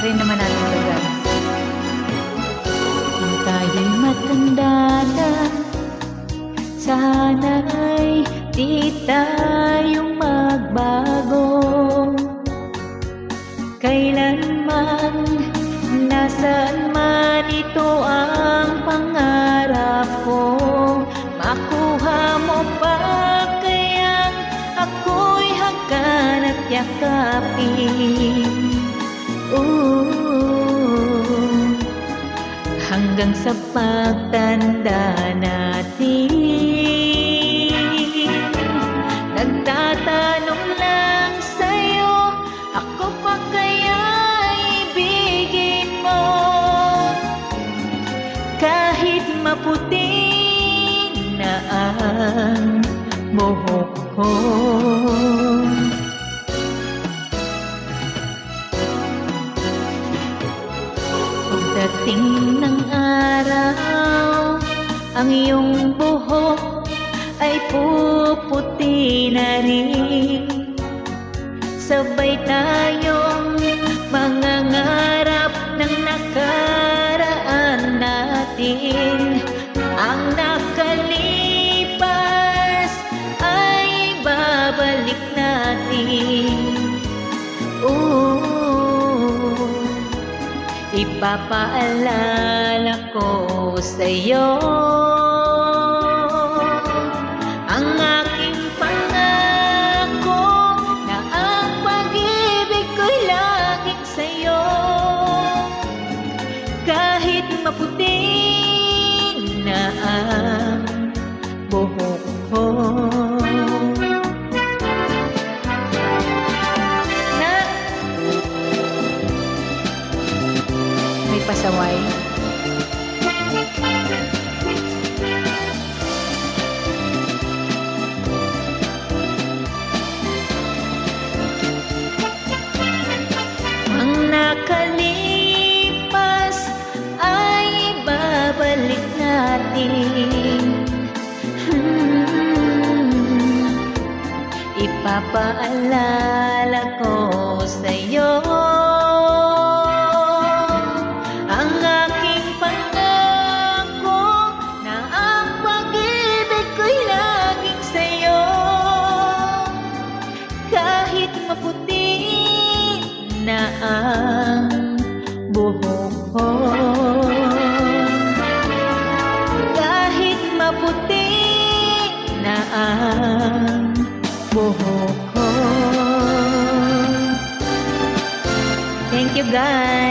Panoorin naman natin ito, guys. Kung tayo'y matanda na, sana'y di tayo magbago. Kailanman, nasaan man, ito ang pangarap ko. Makuha mo pa kayang ako'y hanggan at yakapin. Hanggang sa pagtanda natin, nagtatanong lang sa'yo, ako pa kaya ibigin mo? Kahit maputi na ang buhok ko. Pagdating ng araw, ang iyong buhok ay puputi na rin. Sabay tayong mangangarap ng nakaraan natin. Ang nakalipas ay babalik natin. Ipapaalala ko sa'yo ang aking pangako na ang pag-ibig ko'y laging sa'yo. Kahit maputi na ang buhok ko. Pasaway. Ang nakalipas ay babalik natin. Ipapaalala ko sa'yo maputi na ang buhok ko. Kahit maputi na ang buhok ko. Thank you, guys.